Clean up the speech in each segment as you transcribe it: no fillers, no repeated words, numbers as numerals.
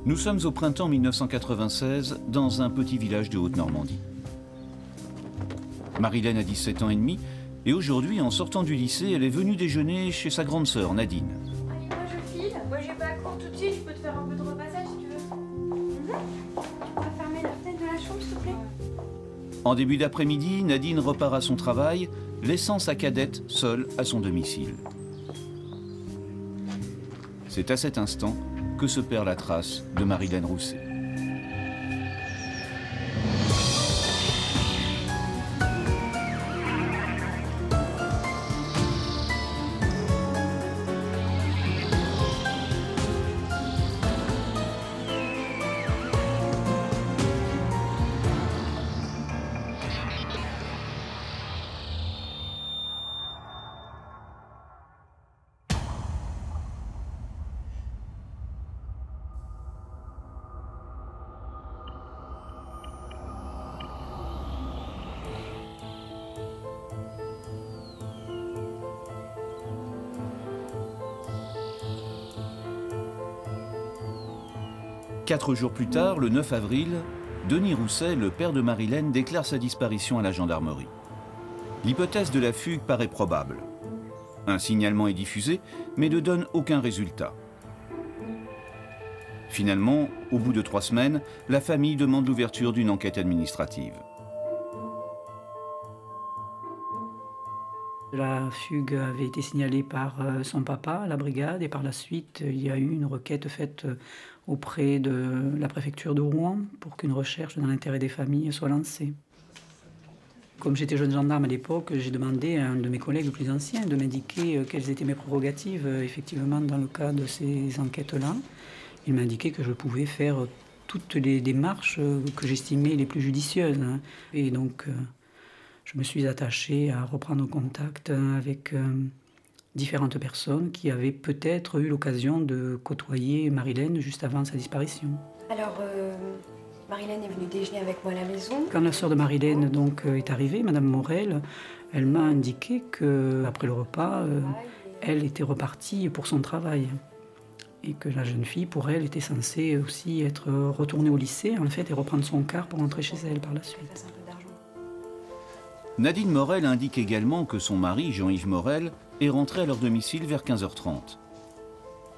Nous sommes au printemps 1996 dans un petit village de Haute-Normandie. Marilène a 17 ans et demi et aujourd'hui, en sortant du lycée, elle est venue déjeuner chez sa grande sœur Nadine. Allez, moi je file. Moi j'ai pas cours tout de suite, je peux te faire un peu de repassage si tu veux. Tu pourrais fermer la fenêtre de la chambre s'il te plaît? En début d'après-midi, Nadine repart à son travail, laissant sa cadette seule à son domicile. C'est à cet instant que se perd la trace de Marilène Rousset. Quatre jours plus tard, le 9 avril, Denis Rousset, le père de Marilène, déclare sa disparition à la gendarmerie. L'hypothèse de la fugue paraît probable. Un signalement est diffusé, mais ne donne aucun résultat. Finalement, au bout de 3 semaines, la famille demande l'ouverture d'une enquête administrative. La fugue avait été signalée par son papa à la brigade et par la suite, il y a eu une requête faite auprès de la préfecture de Rouen pour qu'une recherche dans l'intérêt des familles soit lancée. Comme j'étais jeune gendarme à l'époque, j'ai demandé à un de mes collègues plus anciens de m'indiquer quelles étaient mes prérogatives effectivement dans le cas de ces enquêtes-là. Il m'a indiqué que je pouvais faire toutes les démarches que j'estimais les plus judicieuses. Et donc, je me suis attachée à reprendre contact avec différentes personnes qui avaient peut-être eu l'occasion de côtoyer Marilène juste avant sa disparition. Alors, Marilène est venue déjeuner avec moi à la maison. Quand la sœur de Marilène donc, est arrivée, Madame Morel, elle m'a indiqué qu'après le repas, elle était repartie pour son travail. Et que la jeune fille, pour elle, était censée aussi être retournée au lycée, en fait, et reprendre son car pour rentrer chez elle par la suite. Nadine Morel indique également que son mari, Jean-Yves Morel, est rentré à leur domicile vers 15h30.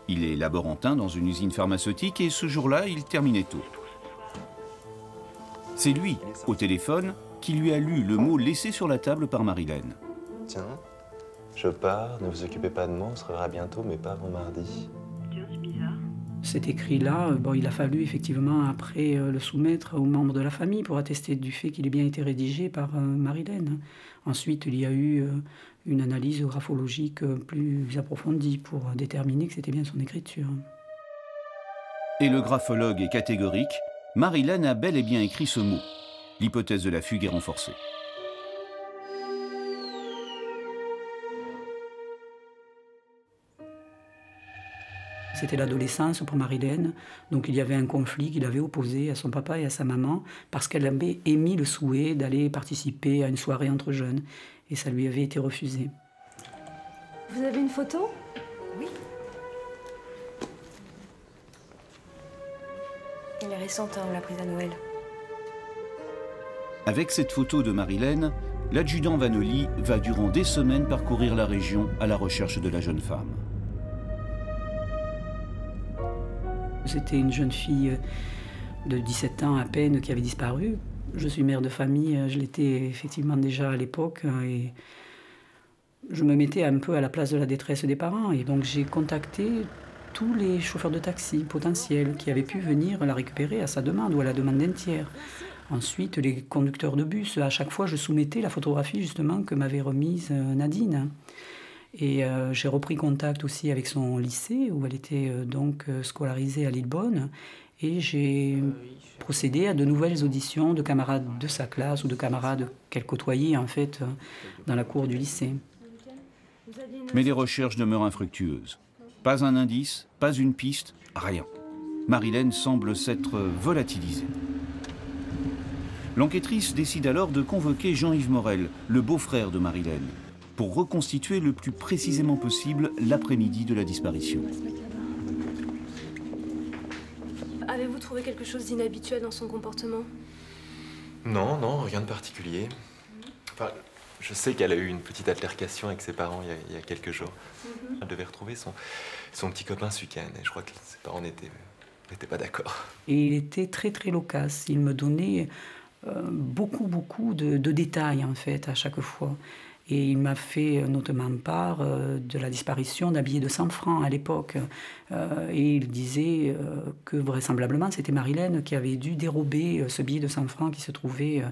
Il est laborantin dans une usine pharmaceutique et ce jour-là, il terminait tôt. C'est lui, au téléphone, qui lui a lu le mot laissé sur la table par Marilène. Tiens, je pars, ne vous occupez pas de moi, on se reverra bientôt, mais pas avant mardi. Tiens, c'est bizarre. Cet écrit-là, bon, il a fallu effectivement après le soumettre aux membres de la famille pour attester du fait qu'il ait bien été rédigé par Marilène. Ensuite, il y a eu une analyse graphologique plus approfondie pour déterminer que c'était bien son écriture. Et le graphologue est catégorique, Marilène a bel et bien écrit ce mot. L'hypothèse de la fugue est renforcée. C'était l'adolescence pour Marilène, donc il y avait un conflit qu'il avait opposé à son papa et à sa maman parce qu'elle avait émis le souhait d'aller participer à une soirée entre jeunes et ça lui avait été refusé. Vous avez une photo? Oui. Elle est récente, hein, on l'a prise à Noël. Avec cette photo de Marilène, l'adjudant Vanoli va durant des semaines parcourir la région à la recherche de la jeune femme. C'était une jeune fille de 17 ans à peine qui avait disparu. Je suis mère de famille, je l'étais effectivement déjà à l'époque et je me mettais un peu à la place de la détresse des parents. Et donc j'ai contacté tous les chauffeurs de taxi potentiels qui avaient pu venir la récupérer à sa demande ou à la demande d'un tiers. Ensuite, les conducteurs de bus, à chaque fois je soumettais la photographie justement que m'avait remise Nadine. Et j'ai repris contact aussi avec son lycée, où elle était donc scolarisée à Lillebonne. Et j'ai procédé à de nouvelles auditions de camarades de sa classe ou de camarades qu'elle côtoyait en fait dans la cour du lycée. Mais les recherches demeurent infructueuses. Pas un indice, pas une piste, rien. Marilène semble s'être volatilisée. L'enquêtrice décide alors de convoquer Jean-Yves Morel, le beau-frère de Marilène, pour reconstituer le plus précisément possible l'après-midi de la disparition. trouvez quelque chose d'inhabituel dans son comportement? Non, non, rien de particulier. Enfin, je sais qu'elle a eu une petite altercation avec ses parents il y a quelques jours. Elle devait retrouver son petit copain ce week-end et je crois que ses parents n'étaient pas d'accord. Et il était très très loquace. Il me donnait beaucoup de détails en fait à chaque fois. Et il m'a fait notamment part de la disparition d'un billet de 100 francs à l'époque. Et il disait que vraisemblablement c'était Marilène qui avait dû dérober ce billet de 100 francs qui se trouvait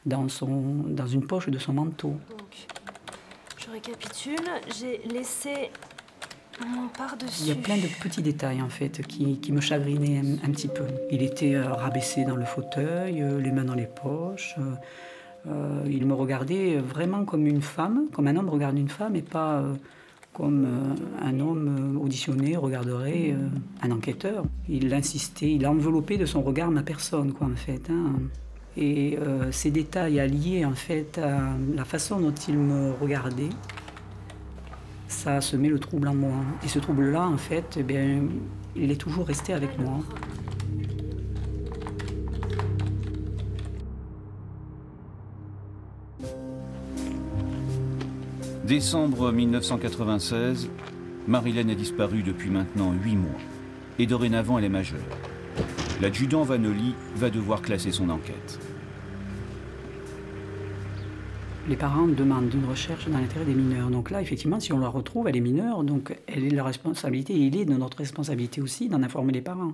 dans une poche de son manteau. Donc, je récapitule, j'ai laissé mon par-dessus. Il y a plein de petits détails en fait qui me chagrinaient un petit peu. Il était rabaissé dans le fauteuil, les mains dans les poches. Il me regardait vraiment comme une femme, comme un homme regarde une femme et pas comme un homme auditionné regarderait un enquêteur. Il insistait, il enveloppait de son regard ma personne, quoi, en fait. Hein. Et ces détails alliés, en fait, à la façon dont il me regardait, ça semait le trouble en moi. Et ce trouble-là, en fait, eh bien, il est toujours resté avec moi. Décembre 1996, Marilène a disparu depuis maintenant 8 mois. Et dorénavant, elle est majeure. L'adjudant Vanoli va devoir classer son enquête. Les parents demandent une recherche dans l'intérêt des mineurs. Donc là, effectivement, si on la retrouve, elle est mineure, donc elle est de la responsabilité, et il est de notre responsabilité aussi d'en informer les parents.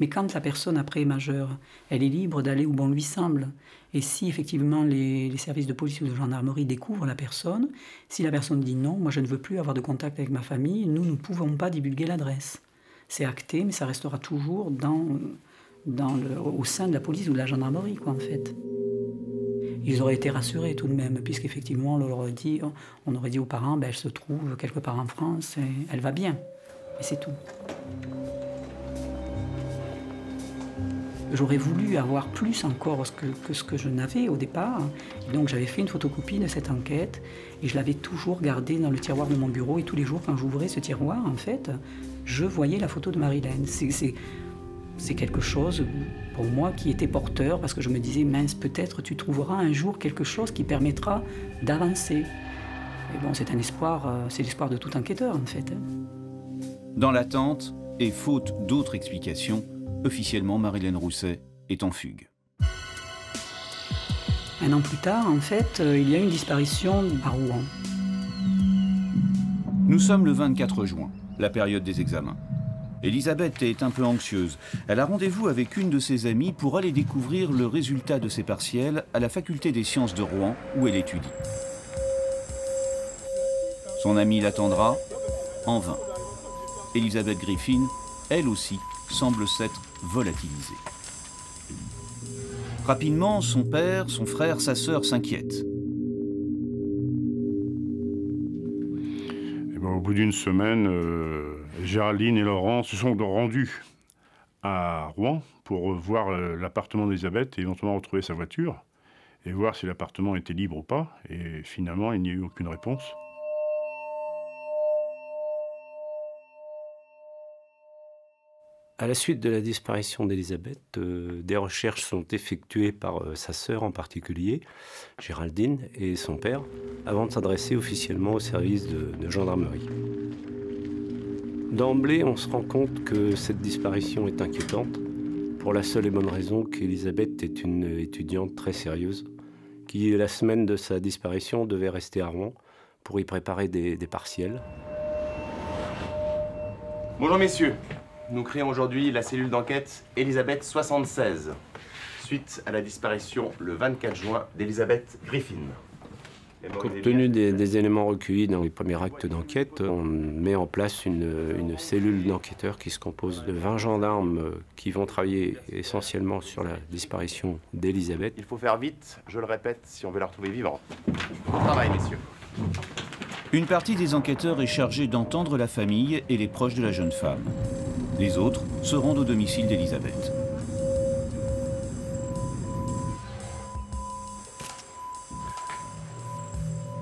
Mais quand la personne après est majeure, elle est libre d'aller où bon lui semble. Et si effectivement les services de police ou de gendarmerie découvrent la personne, si la personne dit non, moi je ne veux plus avoir de contact avec ma famille, nous ne pouvons pas divulguer l'adresse. C'est acté, mais ça restera toujours au sein de la police ou de la gendarmerie, quoi, en fait. Ils auraient été rassurés tout de même, puisqu'effectivement, on aurait dit aux parents, ben, elle se trouve quelque part en France et elle va bien. Et c'est tout. J'aurais voulu avoir plus encore que ce que je n'avais au départ. Et donc j'avais fait une photocopie de cette enquête et je l'avais toujours gardée dans le tiroir de mon bureau. Et tous les jours, quand j'ouvrais ce tiroir, en fait, je voyais la photo de Marilène. C'est quelque chose, pour moi, qui était porteur, parce que je me disais, mince, peut-être tu trouveras un jour quelque chose qui permettra d'avancer. Et bon, c'est un espoir, c'est l'espoir de tout enquêteur, en fait. Dans l'attente, et faute d'autres explications, officiellement, Marilène Rousset est en fugue. Un an plus tard, en fait, il y a eu une disparition à Rouen. Nous sommes le 24 juin, la période des examens. Elisabeth est un peu anxieuse. Elle a rendez-vous avec une de ses amies pour aller découvrir le résultat de ses partiels à la faculté des sciences de Rouen, où elle étudie. Son amie l'attendra, en vain. Elisabeth Griffin, elle aussi, semble s'être volatilisée. Rapidement, son père, son frère, sa sœur s'inquiètent. Au bout d'une semaine, Géraldine et Laurent se sont rendus à Rouen pour voir l'appartement d'Elisabeth et éventuellement retrouver sa voiture et voir si l'appartement était libre ou pas. Et finalement, il n'y a eu aucune réponse. À la suite de la disparition d'Elisabeth, des recherches sont effectuées par sa sœur en particulier, Géraldine, et son père, avant de s'adresser officiellement au service de gendarmerie. D'emblée, on se rend compte que cette disparition est inquiétante, pour la seule et bonne raison qu'Elisabeth est une étudiante très sérieuse, qui, la semaine de sa disparition, devait rester à Rouen pour y préparer des partiels. Bonjour messieurs. Nous créons aujourd'hui la cellule d'enquête Elisabeth 76, suite à la disparition le 24 juin d'Elisabeth Griffin. Compte tenu des éléments recueillis dans les premiers actes d'enquête, on met en place une cellule d'enquêteurs qui se compose de 20 gendarmes qui vont travailler essentiellement sur la disparition d'Elisabeth. Il faut faire vite, je le répète, si on veut la retrouver vivante. Bon travail messieurs. Une partie des enquêteurs est chargée d'entendre la famille et les proches de la jeune femme. Les autres se rendent au domicile d'Elisabeth.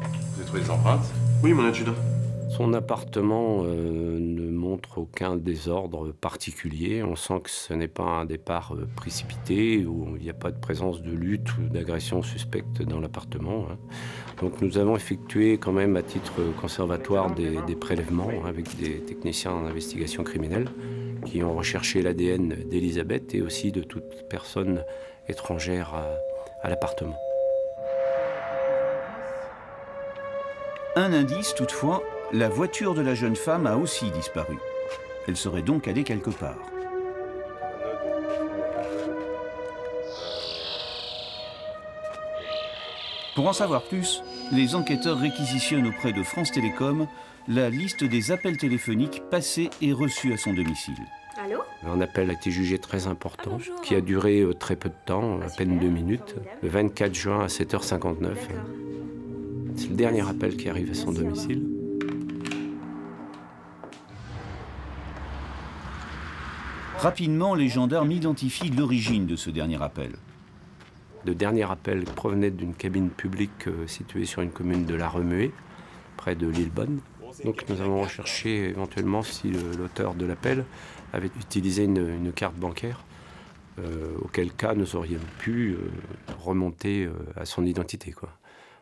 Vous avez trouvé des empreintes? Oui, mon adjudant. Son appartement ne montre aucun désordre particulier. On sent que ce n'est pas un départ précipité, où il n'y a pas de présence de lutte ou d'agression suspecte dans l'appartement. Donc nous avons effectué quand même à titre conservatoire des prélèvements avec des techniciens en investigation criminelle qui ont recherché l'ADN d'Elisabeth et aussi de toute personne étrangère à l'appartement. Un indice toutefois, la voiture de la jeune femme a aussi disparu. Elle serait donc allée quelque part. Pour en savoir plus, les enquêteurs réquisitionnent auprès de France Télécom la liste des appels téléphoniques passés et reçus à son domicile. Allô? Un appel a été jugé très important, qui a duré très peu de temps, à peine 2 minutes, le 24 juin à 7h59. C'est le dernier appel qui arrive à son domicile. Rapidement, les gendarmes identifient l'origine de ce dernier appel. Le dernier appel provenait d'une cabine publique située sur une commune de La Remuée, près de Lillebonne. Donc nous avons recherché éventuellement si l'auteur de l'appel avait utilisé une carte bancaire, auquel cas nous aurions pu remonter à son identité, quoi.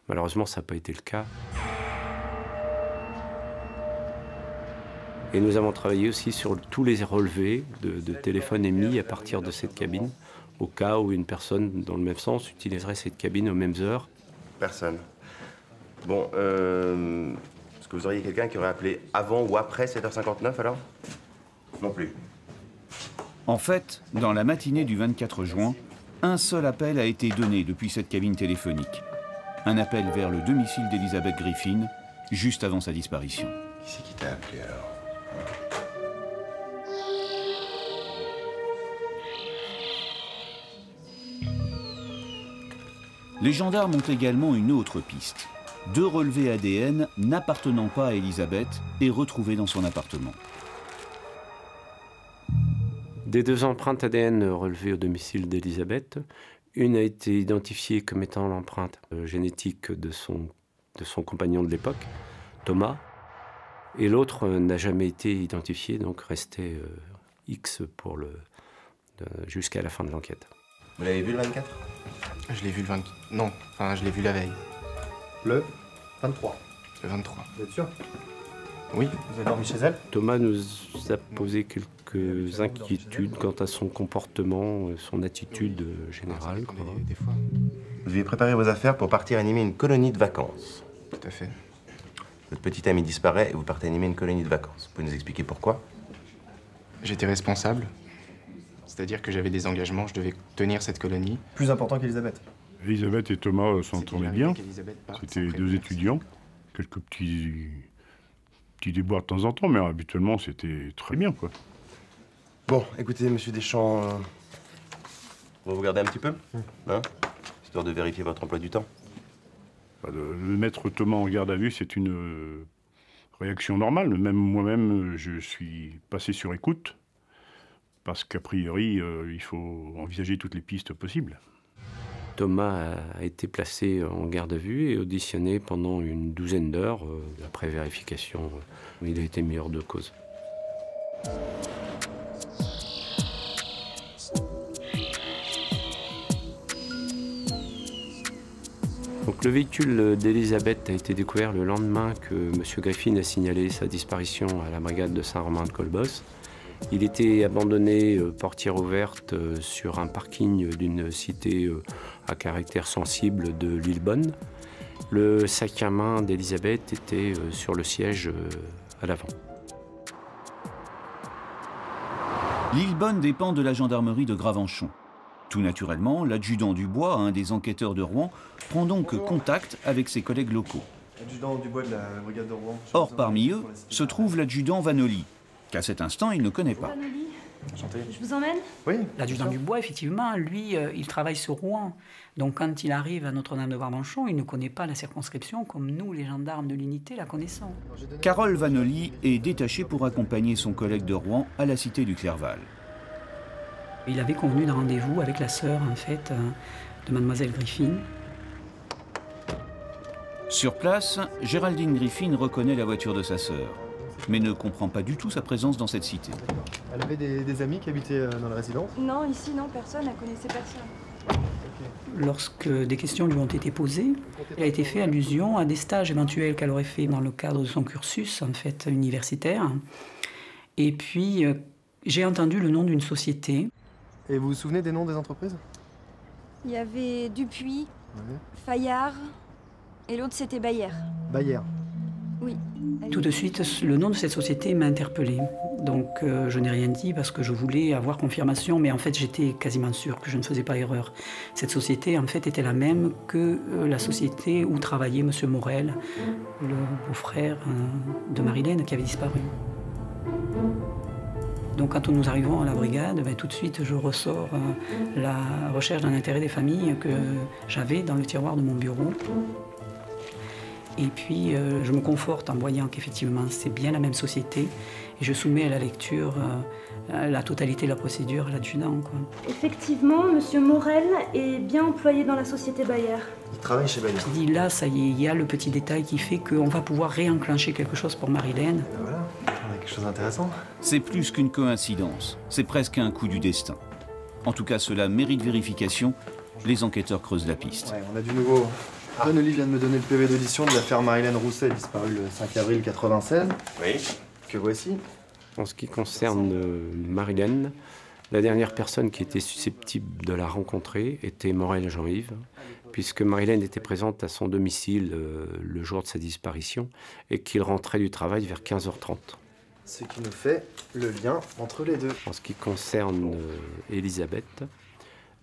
Malheureusement, ça n'a pas été le cas. Et nous avons travaillé aussi sur tous les relevés de téléphones émis à partir de cette cabine, au cas où une personne dans le même sens utiliserait cette cabine aux mêmes heures. Personne. Bon, est-ce que vous auriez quelqu'un qui aurait appelé avant ou après 7h59 alors? Non plus. En fait, dans la matinée du 24 juin, un seul appel a été donné depuis cette cabine téléphonique. Un appel vers le domicile d'Elisabeth Griffin, juste avant sa disparition. Qui c'est qui t'a appelé alors? Les gendarmes ont également une autre piste. 2 relevés ADN n'appartenant pas à Elisabeth et retrouvés dans son appartement. Des 2 empreintes ADN relevées au domicile d'Elisabeth, une a été identifiée comme étant l'empreinte génétique de son compagnon de l'époque, Thomas, et l'autre n'a jamais été identifiée, donc restait X pour jusqu'à la fin de l'enquête. Vous l'avez vu le 24? Je l'ai vu le 24. Non, enfin je l'ai vu la veille. Le 23. Le 23. Vous êtes sûr? Oui. Vous avez dormi chez elle? Thomas nous a posé quelques inquiétudes quant à son comportement, son attitude générale. Des fois. Vous deviez préparer vos affaires pour partir animer une colonie de vacances. Tout à fait. Votre petit ami disparaît et vous partez animer une colonie de vacances. Vous pouvez nous expliquer pourquoi? J'étais responsable. C'est-à-dire que j'avais des engagements, je devais tenir cette colonie. Plus important qu'Elisabeth. Elisabeth et Thomas s'entendaient bien. C'était 2 très étudiants. Quelques petits déboires de temps en temps, mais habituellement, c'était très bien, quoi. Bon, écoutez, monsieur Deschamps, on va vous garder un petit peu, hein, histoire de vérifier votre emploi du temps. Le mettre Thomas en garde à vue, c'est une réaction normale. Même moi-même, je suis passé sur écoute, parce qu'a priori, il faut envisager toutes les pistes possibles. Thomas a été placé en garde à vue et auditionné pendant une 12aine d'heures. Après vérification, il a été mis hors de cause. Donc, le véhicule d'Elisabeth a été découvert le lendemain que M. Griffin a signalé sa disparition à la brigade de Saint-Romain-de-Colbos. Il était abandonné, portière ouverte, sur un parking d'une cité à caractère sensible de Lillebonne. Le sac à main d'Elisabeth était sur le siège à l'avant. Lillebonne dépend de la gendarmerie de Gravenchon. Tout naturellement, l'adjudant Dubois, un des enquêteurs de Rouen, prend donc contact avec ses collègues locaux. Adjudant Dubois de la brigade de Rouen. Or, parmi eux, se trouve l'adjudant Vanoli, qu'à cet instant, il ne connaît pas. Enchanté. Je vous emmène? Oui. L'adjudant Dubois, effectivement, lui, il travaille sur Rouen. Donc quand il arrive à Notre-Dame de Gravenchon, il ne connaît pas la circonscription comme nous, les gendarmes de l'unité, la connaissons. Carole Vanoli est détachée pour accompagner son collègue de Rouen à la cité du Clerval. Il avait convenu d'un rendez-vous avec la sœur, en fait, de mademoiselle Griffin. Sur place, Géraldine Griffin reconnaît la voiture de sa sœur, mais ne comprend pas du tout sa présence dans cette cité. Elle avait des amis qui habitaient dans la résidence? Non, ici, non, personne, elle connaissait personne. Lorsque des questions lui ont été posées, il a été fait allusion à des stages éventuels qu'elle aurait fait dans le cadre de son cursus, en fait, universitaire. Et puis, j'ai entendu le nom d'une société. Et vous vous souvenez des noms des entreprises? Il y avait Dupuis, Ouais. Fayard, et l'autre c'était Bayer. Bayer. Oui. Tout de suite, le nom de cette société m'a interpellée. Donc, je n'ai rien dit parce que je voulais avoir confirmation, mais en fait, j'étais quasiment sûre que je ne faisais pas erreur. Cette société, en fait, était la même que la société où travaillait M. Morel, le beau-frère de Marilène qui avait disparu. Donc, quand nous arrivons à la brigade, tout de suite, je ressors la recherche d'un intérêt des familles que j'avais dans le tiroir de mon bureau. Et puis, je me conforte en voyant qu'effectivement, c'est bien la même société. Et je soumets à la lecture la totalité de la procédure à l'adjudant. Effectivement, M. Morel est bien employé dans la société Bayer. Il travaille chez Bayer. Je dis là, ça y est, il y a le petit détail qui fait qu'on va pouvoir réenclencher quelque chose pour Marilène. Ben voilà, on a quelque chose d'intéressant. C'est plus qu'une coïncidence, c'est presque un coup du destin. En tout cas, cela mérite vérification. Les enquêteurs creusent la piste. Ouais, on a du nouveau. René vient de me donner le PV d'audition de l'affaire Marilène Rousset, disparue le 5 avril 96. Oui. Que voici. En ce qui concerne Marilène, la dernière personne qui était susceptible de la rencontrer était Morel Jean-Yves, puisque Marilène était présente à son domicile le jour de sa disparition et qu'il rentrait du travail vers 15h30. Ce qui nous fait le lien entre les deux. En ce qui concerne Elisabeth,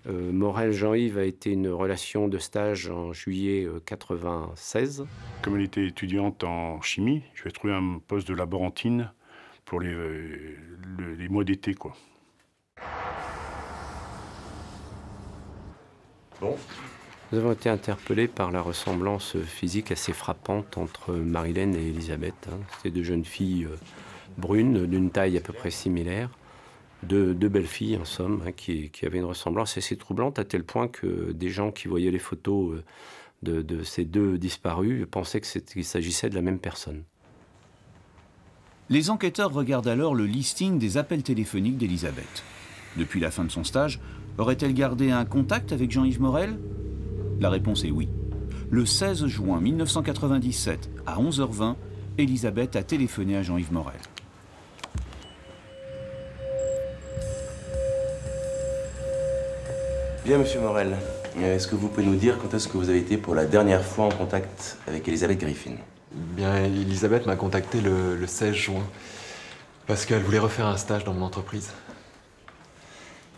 Morel Jean-Yves a été une relation de stage en juillet 96. Comme elle était étudiante en chimie, je vais trouver un poste de laborantine pour les mois d'été, quoi. Bon. Nous avons été interpellés par la ressemblance physique assez frappante entre Marilène et Elisabeth. C'était deux jeunes filles brunes, d'une taille à peu près similaire. Deux belles filles, en somme, qui avaient une ressemblance assez troublante, à tel point que des gens qui voyaient les photos de ces deux disparus pensaient qu'il s'agissait de la même personne. Les enquêteurs regardent alors le listing des appels téléphoniques d'Elisabeth. Depuis la fin de son stage, aurait-elle gardé un contact avec Jean-Yves Morel? La réponse est oui. Le 16 juin 1997, à 11h20, Elisabeth a téléphoné à Jean-Yves Morel. Bien, monsieur Morel, est-ce que vous pouvez nous dire quand est-ce que vous avez été pour la dernière fois en contact avec Elisabeth Griffin? Bien, Elisabeth m'a contacté le 16 juin, parce qu'elle voulait refaire un stage dans mon entreprise.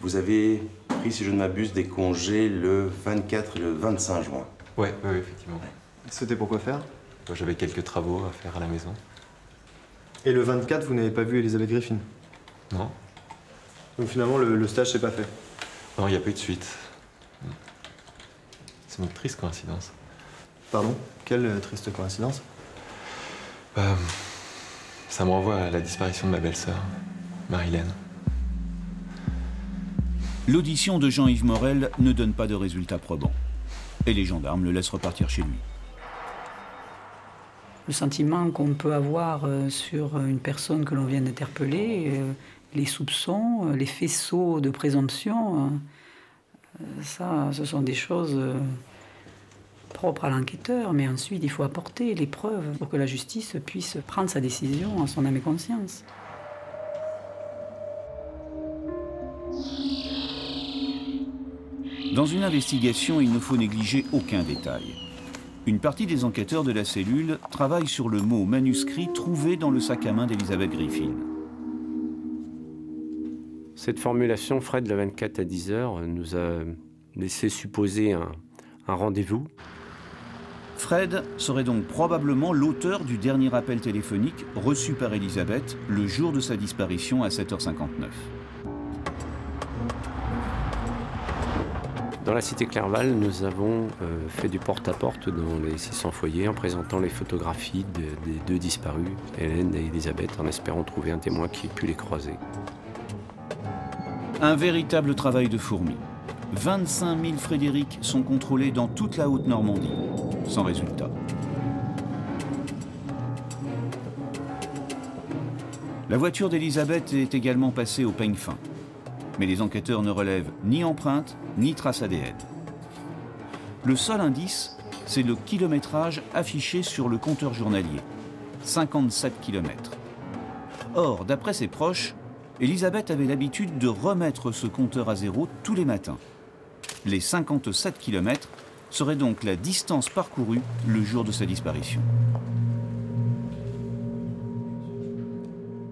Vous avez pris, si je ne m'abuse, des congés le 24 et le 25 juin. Oui, effectivement. C'était pour quoi faire? J'avais quelques travaux à faire à la maison. Et le 24, vous n'avez pas vu Elisabeth Griffin? Non. Donc finalement, le stage s'est pas fait? Non, il n'y a pas eu de suite. C'est une triste coïncidence. Pardon? Quelle triste coïncidence? Ça me renvoie à la disparition de ma belle-sœur, Marilène. L'audition de Jean-Yves Morel ne donne pas de résultats probants. Et les gendarmes le laissent repartir chez lui. Le sentiment qu'on peut avoir sur une personne que l'on vient d'interpeller, les soupçons, les faisceaux de présomption, ça, ce sont des choses propres à l'enquêteur, mais ensuite il faut apporter les preuves pour que la justice puisse prendre sa décision en son âme et conscience. Dans une investigation, il ne faut négliger aucun détail. Une partie des enquêteurs de la cellule travaille sur le mot manuscrit trouvé dans le sac à main d'Elisabeth Griffin. Cette formulation, Fred, le 24 à 10h, nous a laissé supposer un rendez-vous. Fred serait donc probablement l'auteur du dernier appel téléphonique reçu par Elisabeth le jour de sa disparition à 7h59. Dans la cité Clerval, nous avons fait du porte-à-porte dans les 600 foyers en présentant les photographies des deux disparus, Hélène et Elisabeth, en espérant trouver un témoin qui ait pu les croiser. Un véritable travail de fourmi. 25 000 Frédéric sont contrôlés dans toute la Haute-Normandie, sans résultat. La voiture d'Elisabeth est également passée au peigne fin. Mais les enquêteurs ne relèvent ni empreinte, ni trace ADN. Le seul indice, c'est le kilométrage affiché sur le compteur journalier. 57 km. Or, d'après ses proches, Elisabeth avait l'habitude de remettre ce compteur à zéro tous les matins. Les 57 km seraient donc la distance parcourue le jour de sa disparition.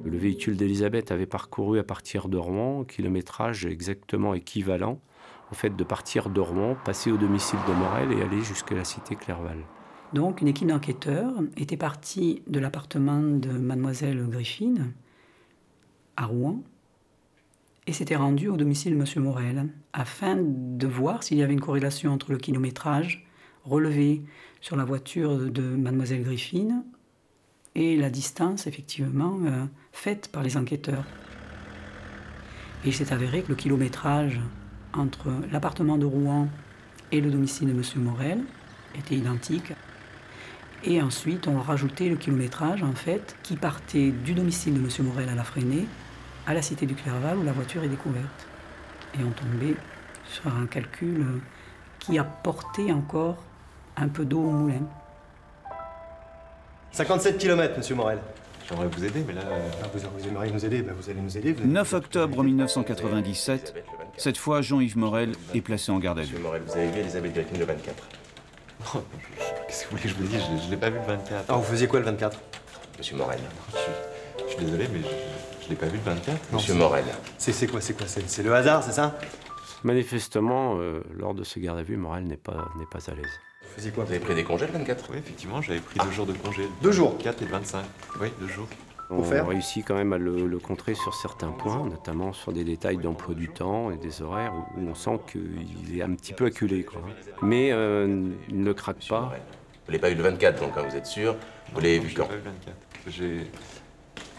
Le véhicule d'Elisabeth avait parcouru à partir de Rouen un kilométrage exactement équivalent au fait de partir de Rouen, passer au domicile de Morel et aller jusqu'à la cité Clerval. Donc une équipe d'enquêteurs était partie de l'appartement de mademoiselle Griffine à Rouen et s'était rendue au domicile de monsieur Morel afin de voir s'il y avait une corrélation entre le kilométrage relevé sur la voiture de mademoiselle Griffine et la distance effectivement faite par les enquêteurs. Et il s'est avéré que le kilométrage entre l'appartement de Rouen et le domicile de monsieur Morel était identique. Et ensuite, on a rajouté le kilométrage, en fait, qui partait du domicile de monsieur Morel à La Fresnay à la cité du Clerval où la voiture est découverte. Et on tombait sur un calcul qui a porté encore un peu d'eau au moulin. 57 km, monsieur Morel. J'aimerais vous aider, mais là... Vous aimeriez nous aider, vous allez nous aider. 9 octobre 1997, cette fois Jean-Yves Morel est placé en garde à vue. Monsieur Morel, vous avez vu Elisabeth Griffine le 24? Qu'est-ce que vous voulez que je vous dise? Je ne l'ai pas vu le 24. Ah, vous faisiez quoi le 24? Monsieur Morel. Je suis désolé, mais je ne l'ai pas vu le 24. Monsieur Morel. C'est quoi? C'est le hasard, c'est ça? Manifestement, lors de ce garde à vue, Morel n'est pas à l'aise. Vous faisiez quoi? Vous avez pris des congés le 24? Oui, effectivement, j'avais pris 2 jours de congé. 2 jours? Le 4 et le 25. Oui, 2 jours. On réussit quand même à le contrer sur certains points, notamment sur des détails d'emploi du temps et des horaires où on sent qu'il est un petit peu acculé, quoi. Mais il ne craque pas. Vous l'avez pas eu le 24, donc, hein, vous êtes sûr? Vous l'avez vu quand? Je l'ai pas vu le 24.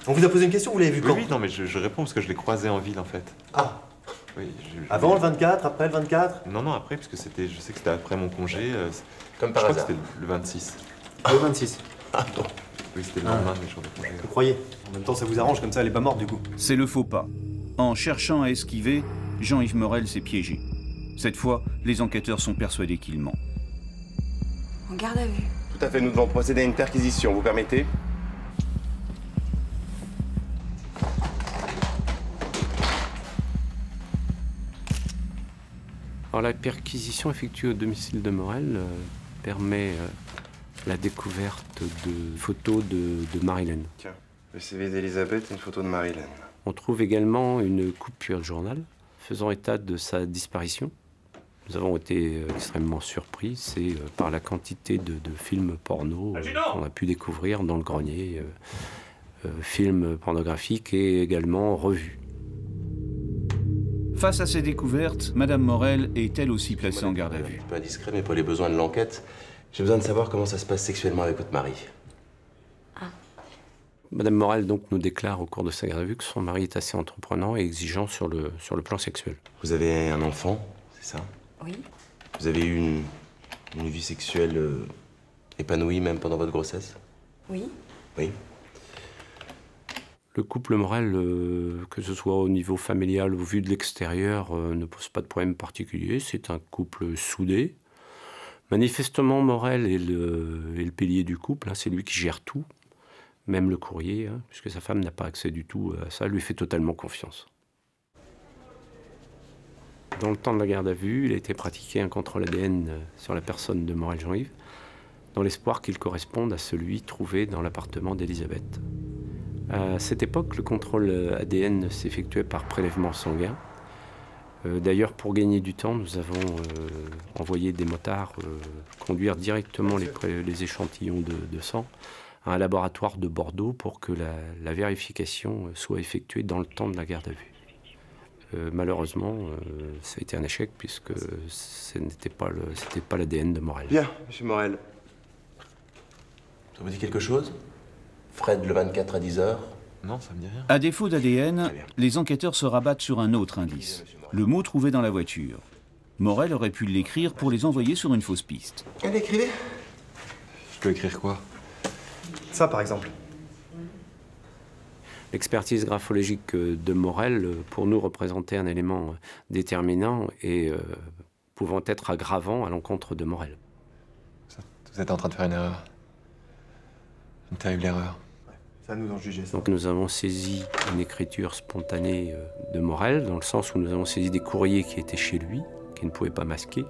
On vous a posé une question, vous l'avez vu quand? Oui, non, mais je réponds parce que je l'ai croisé en ville, en fait. Ah. Oui, Avant le 24, après le 24? Non, après, parce que je sais que c'était après mon congé. Comme par hasard. hasard. Je crois que c'était le 26. Le 26. Ah non. Oui, c'était le lendemain de mes jours de congé. Vous croyez? En même temps, ça vous arrange, comme ça, elle est pas morte, du coup. C'est le faux pas. En cherchant à esquiver, Jean-Yves Morel s'est piégé. Cette fois, les enquêteurs sont persuadés qu'il ment. En garde à vue. Tout à fait, nous devons procéder à une perquisition, vous permettez? Alors, la perquisition effectuée au domicile de Morel permet la découverte de photos de Marilène. Tiens, le CV d'Elisabeth et une photo de Marilène. On trouve également une coupure de journal faisant état de sa disparition. Nous avons été extrêmement surpris, c'est par la quantité de films porno qu'on a pu découvrir dans le grenier, films pornographiques et également revues. Face à ces découvertes, Madame Morel est elle aussi placée en garde à vue. Un peu indiscret, mais pour les besoins de l'enquête, j'ai besoin de savoir comment ça se passe sexuellement avec votre mari. Madame Morel donc nous déclare au cours de sa garde à vue que son mari est assez entreprenant et exigeant sur le plan sexuel. Vous avez un enfant, c'est ça? Oui. Vous avez eu une vie sexuelle épanouie même pendant votre grossesse? Oui. Oui. Le couple Morel, que ce soit au niveau familial ou vu de l'extérieur, ne pose pas de problème particulier. C'est un couple soudé. Manifestement, Morel est le pilier du couple. Hein, c'est lui qui gère tout, même le courrier, hein, puisque sa femme n'a pas accès du tout à ça. Elle lui fait totalement confiance. Dans le temps de la garde à vue, il a été pratiqué un contrôle ADN sur la personne de Morel Jean-Yves, dans l'espoir qu'il corresponde à celui trouvé dans l'appartement d'Elisabeth. À cette époque, le contrôle ADN s'effectuait par prélèvement sanguin. D'ailleurs, pour gagner du temps, nous avons envoyé des motards conduire directement les échantillons de sang à un laboratoire de Bordeaux pour que la vérification soit effectuée dans le temps de la garde à vue. Malheureusement, ça a été un échec puisque ce n'était pas l'ADN de Morel. Bien, monsieur Morel. Ça vous dit quelque chose? Fred le 24 à 10h? Non, ça me dit rien. À défaut d'ADN, les enquêteurs se rabattent sur un autre indice, le mot trouvé dans la voiture. Morel aurait pu l'écrire pour les envoyer sur une fausse piste. Elle écrivait? Je dois écrire quoi? Ça, par exemple. L'expertise graphologique de Morel, pour nous, représentait un élément déterminant et pouvant être aggravant à l'encontre de Morel. Vous êtes en train de faire une erreur. Une terrible erreur. Ça nous en juger, ça. Donc nous avons saisi une écriture spontanée de Morel, dans le sens où nous avons saisi des courriers qui étaient chez lui, qu'il ne pouvait pas masquer,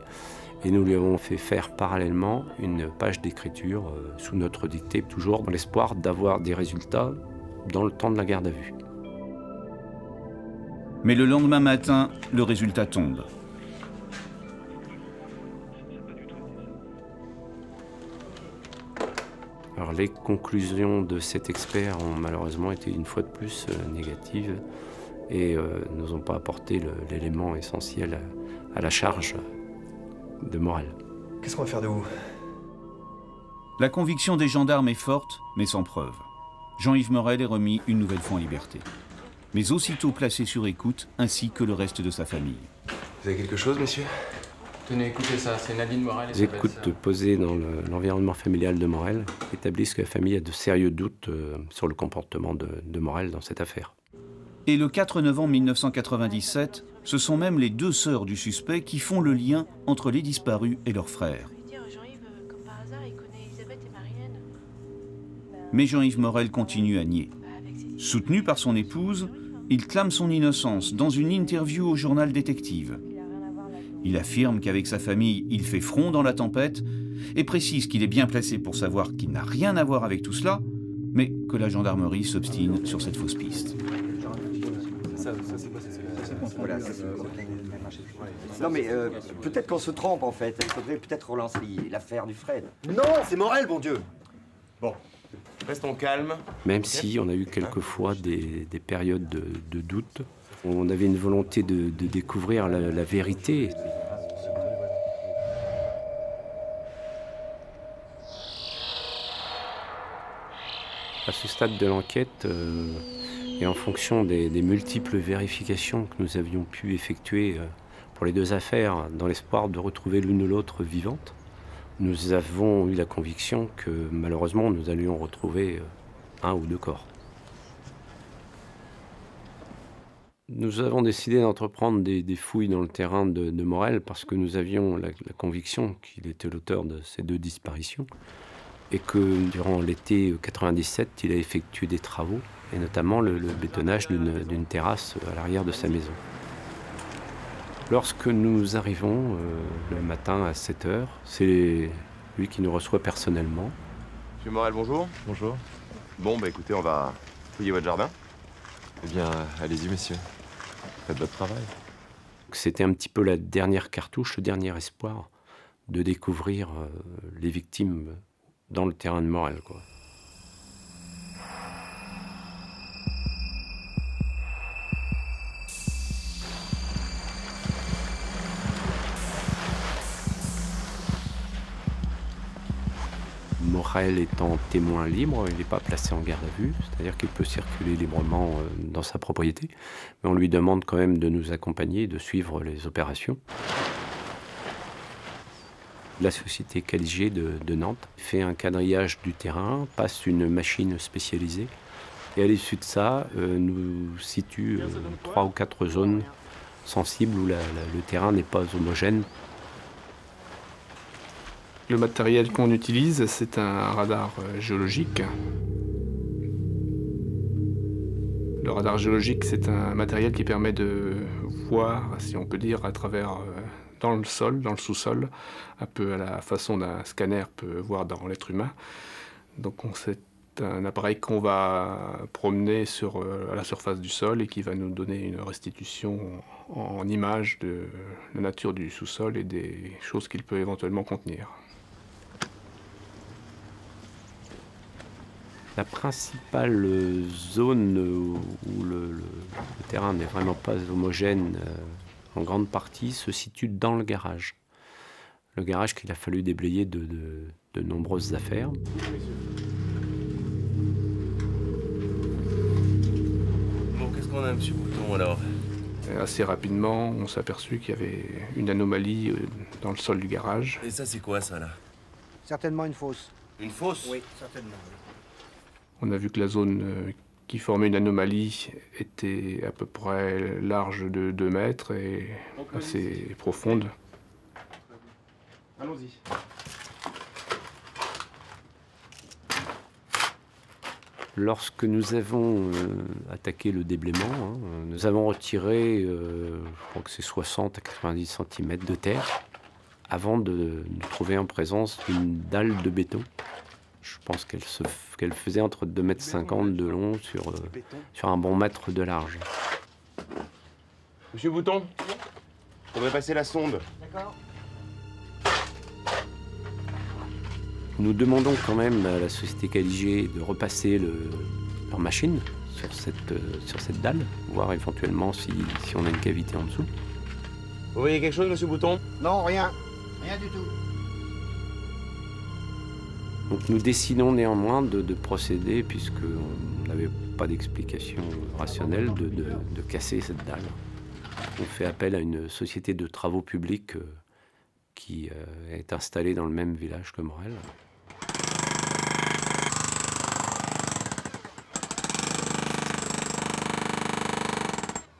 et nous lui avons fait faire parallèlement une page d'écriture sous notre dictée, toujours dans l'espoir d'avoir des résultats dans le temps de la garde à vue. Mais le lendemain matin, le résultat tombe. Alors les conclusions de cet expert ont malheureusement été une fois de plus négatives et ne nous ont pas apporté l'élément essentiel à la charge de Morel. Qu'est-ce qu'on va faire de vous? La conviction des gendarmes est forte, mais sans preuve. Jean-Yves Morel est remis une nouvelle fois en liberté, mais aussitôt placé sur écoute, ainsi que le reste de sa famille. Vous avez quelque chose, monsieur? Tenez, écoutez ça, c'est Nadine Morel. Les écoutes posées dans l'environnement familial de Morel établissent que la famille a de sérieux doutes sur le comportement de Morel dans cette affaire. Et le 4 novembre 1997, ce sont même les deux sœurs du suspect qui font le lien entre les disparus et leurs frères. Mais Jean-Yves Morel continue à nier. Soutenu par son épouse, il clame son innocence dans une interview au journal Détective. Il affirme qu'avec sa famille, il fait front dans la tempête et précise qu'il est bien placé pour savoir qu'il n'a rien à voir avec tout cela, mais que la gendarmerie s'obstine sur cette fausse piste. Non mais peut-être qu'on se trompe en fait. Il faudrait peut-être relancer l'affaire du Fred. Non, c'est Morel, bon Dieu. Bon, restons calmes. Même si on a eu quelquefois des périodes de doute, on avait une volonté de découvrir la vérité. À ce stade de l'enquête, et en fonction des multiples vérifications que nous avions pu effectuer pour les deux affaires, dans l'espoir de retrouver l'une ou l'autre vivante, nous avons eu la conviction que malheureusement nous allions retrouver un ou deux corps. Nous avons décidé d'entreprendre des fouilles dans le terrain de Morel parce que nous avions la conviction qu'il était l'auteur de ces deux disparitions et que durant l'été 97, il a effectué des travaux et notamment le bétonnage d'une terrasse à l'arrière de sa maison. Lorsque nous arrivons le matin à 7 h, c'est lui qui nous reçoit personnellement. Monsieur Morel, bonjour. Bonjour. Bon, bah écoutez, on va fouiller votre jardin. Eh bien, allez-y, monsieur. Faites votre travail. C'était un petit peu la dernière cartouche, le dernier espoir de découvrir les victimes dans le terrain de Morel, quoi. Morel étant témoin libre, il n'est pas placé en garde à vue, c'est-à-dire qu'il peut circuler librement dans sa propriété, mais on lui demande quand même de nous accompagner et de suivre les opérations. La société Caligé de Nantes fait un quadrillage du terrain, passe une machine spécialisée, et à l'issue de ça, nous situe 3 ou 4 zones sensibles où le terrain n'est pas homogène. Le matériel qu'on utilise, c'est un radar géologique. Le radar géologique, c'est un matériel qui permet de voir, si on peut dire, à travers, dans le sol, dans le sous-sol, un peu à la façon d'un scanner peut voir dans l'être humain. Donc c'est un appareil qu'on va promener à la surface du sol et qui va nous donner une restitution en images de la nature du sous-sol et des choses qu'il peut éventuellement contenir. La principale zone où le terrain n'est vraiment pas homogène en grande partie se situe dans le garage. Le garage qu'il a fallu déblayer de nombreuses affaires. Bon, qu'est-ce qu'on a, monsieur Bouton, alors? Assez rapidement, on s'est aperçu qu'il y avait une anomalie dans le sol du garage. Et ça, c'est quoi, ça, là? Certainement une fosse. Une fosse? Oui, certainement. On a vu que la zone qui formait une anomalie était à peu près large de 2 mètres et assez profonde. Allons-y. Lorsque nous avons attaqué le déblaiement, nous avons retiré, je crois que c'est 60 à 90 cm de terre, avant de nous trouver en présence d'une dalle de béton. Je pense qu'elle faisait entre 2,50 m de long sur un bon mètre de large. Monsieur Bouton, on va passer la sonde. D'accord. Nous demandons quand même à la société Caligé de repasser leur machine sur cette dalle, voir éventuellement si on a une cavité en dessous. Vous voyez quelque chose, monsieur Bouton? Non, rien. Rien du tout. Donc nous décidons néanmoins de procéder, puisqu'on n'avait pas d'explication rationnelle, de casser cette dalle. On fait appel à une société de travaux publics qui est installée dans le même village que Morel.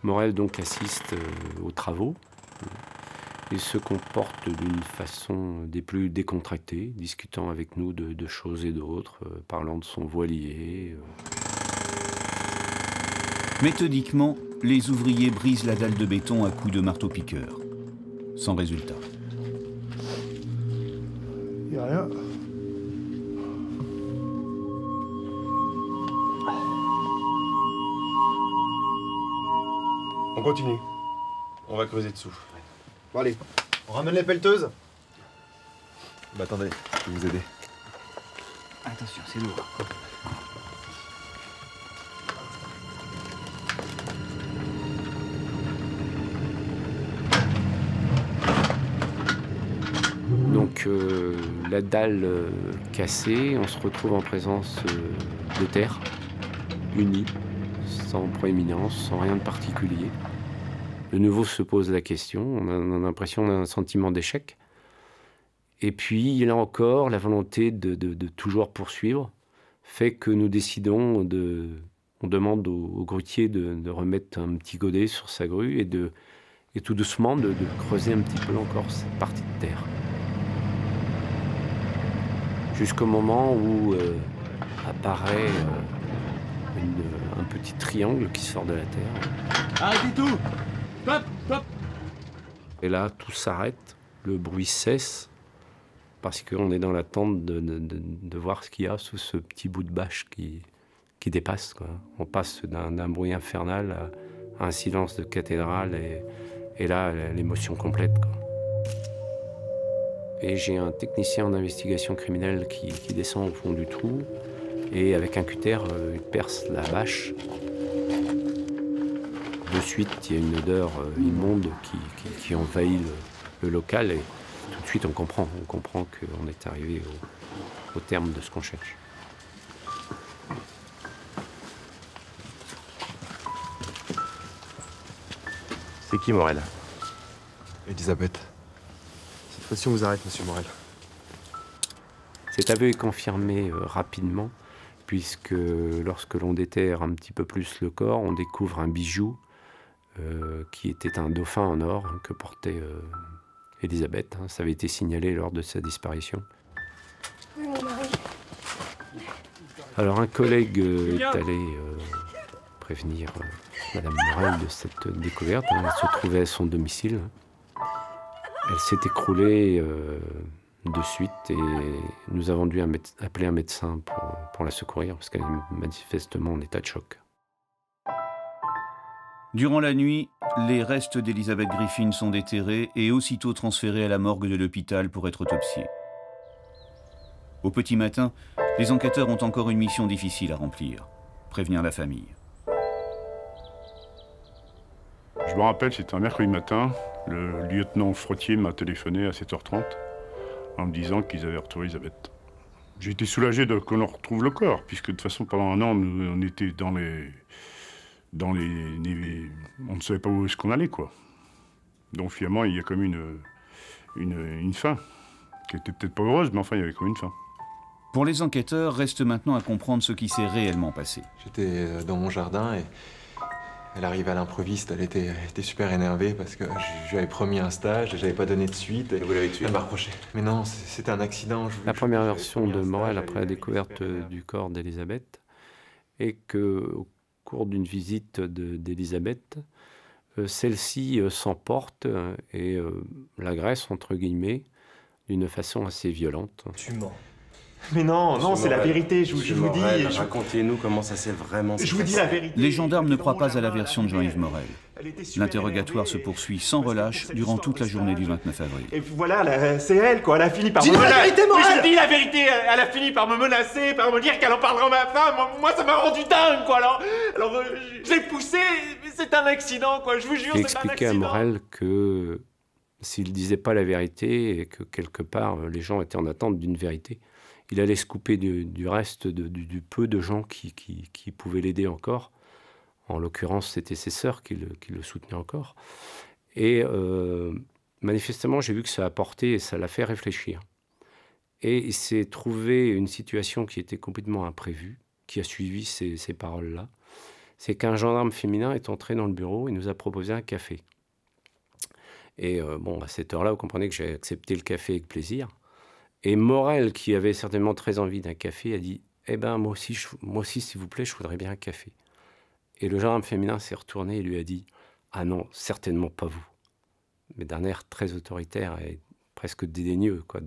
Morel donc assiste aux travaux. Il se comporte d'une façon des plus décontractées, discutant avec nous de choses et d'autres, parlant de son voilier. Méthodiquement, les ouvriers brisent la dalle de béton à coups de marteau-piqueur. Sans résultat. Il n'y a rien. On continue. On va creuser dessous. Bon allez, on ramène les pelleteuses. Bah attendez, je vais vous aider. Attention, c'est lourd. Donc la dalle cassée, on se retrouve en présence de terre, unie, sans proéminence, sans rien de particulier. De nouveau se pose la question, on a l'impression d'un sentiment d'échec. Et puis, là encore, la volonté de toujours poursuivre fait que nous décidons on demande au grutier de remettre un petit godet sur sa grue et tout doucement de creuser un petit peu encore cette partie de terre. Jusqu'au moment où apparaît un petit triangle qui sort de la terre. Arrêtez tout! Stop! Stop! Et là, tout s'arrête, le bruit cesse, parce qu'on est dans l'attente de voir ce qu'il y a sous ce petit bout de bâche qui dépasse, quoi. On passe d'un bruit infernal à un silence de cathédrale, et là, l'émotion complète, quoi. Et j'ai un technicien en investigation criminelle qui descend au fond du trou, et avec un cutter, il perce la bâche. De suite, il y a une odeur immonde qui envahit le local, et tout de suite on comprend qu'on est arrivé au terme de ce qu'on cherche. C'est qui, Morel? Elisabeth. Cette fois-ci, on vous arrête, monsieur Morel. Cet aveu est confirmé rapidement, puisque lorsque l'on déterre un petit peu plus le corps, on découvre un bijou qui était un dauphin en or que portait Elisabeth. Ça avait été signalé lors de sa disparition. Oui, mon mari. Alors un collègue est allé prévenir Madame Morel de cette découverte. Elle se trouvait à son domicile. Elle s'est écroulée de suite et nous avons dû appeler un médecin pour la secourir parce qu'elle est manifestement en état de choc. Durant la nuit, les restes d'Elisabeth Griffin sont déterrés et aussitôt transférés à la morgue de l'hôpital pour être autopsiés. Au petit matin, les enquêteurs ont encore une mission difficile à remplir, prévenir la famille. Je me rappelle, c'était un mercredi matin, le lieutenant Frottier m'a téléphoné à 7h30 en me disant qu'ils avaient retrouvé Elisabeth. J'ai été soulagé qu'on en retrouve le corps, puisque de toute façon, pendant un an, on était dans les... on ne savait pas où est-ce qu'on allait, quoi. Donc finalement, il y a comme une fin, qui était peut-être pas heureuse, mais enfin, il y avait comme une fin. Pour les enquêteurs, reste maintenant à comprendre ce qui s'est réellement passé. J'étais dans mon jardin et elle arrive à l'improviste. Elle était super énervée parce que je lui avais promis un stage et j'avais pas donné de suite. Et vous l'avez tué? Elle m'a reproché. Mais non, c'était un accident. La première version de Morel après la découverte du corps d'Elisabeth est qu'au cours d'une visite d'Elisabeth, celle-ci s'emporte et l'agresse, entre guillemets, d'une façon assez violente. Tu mens. Mais non, non, c'est la vérité, je vous dis. Racontez-nous comment ça s'est vraiment passé. Je vous dis la vérité. Les gendarmes ne croient pas à la version de Jean-Yves Morel. L'interrogatoire se poursuit sans relâche durant toute la journée du 29 avril. Et voilà, c'est elle, quoi. Elle a fini par me menacer. La vérité, Morel. Je dis la vérité. Elle a fini par me menacer, par me dire qu'elle en parlera à ma femme. Moi, ça m'a rendu dingue, quoi. Alors je l'ai poussé. C'est un accident, quoi. Je vous jure, c'est un accident. J'ai expliqué à Morel que s'il disait pas la vérité et que quelque part les gens étaient en attente d'une vérité, il allait se couper du reste, du peu de gens qui pouvaient l'aider encore. En l'occurrence, c'était ses sœurs qui le soutenaient encore. Et manifestement, j'ai vu que ça a porté et ça l'a fait réfléchir. Et il s'est trouvé une situation qui était complètement imprévue, qui a suivi ces paroles-là. C'est qu'un gendarme féminin est entré dans le bureau et nous a proposé un café. Et bon, à cette heure-là, vous comprenez que j'ai accepté le café avec plaisir. Et Morel, qui avait certainement très envie d'un café, a dit « Eh ben, moi aussi, s'il vous plaît, je voudrais bien un café. » Et le gendarme féminin s'est retourné et lui a dit « Ah non, certainement pas vous. » Mais d'un air très autoritaire et presque dédaigneux, quoi.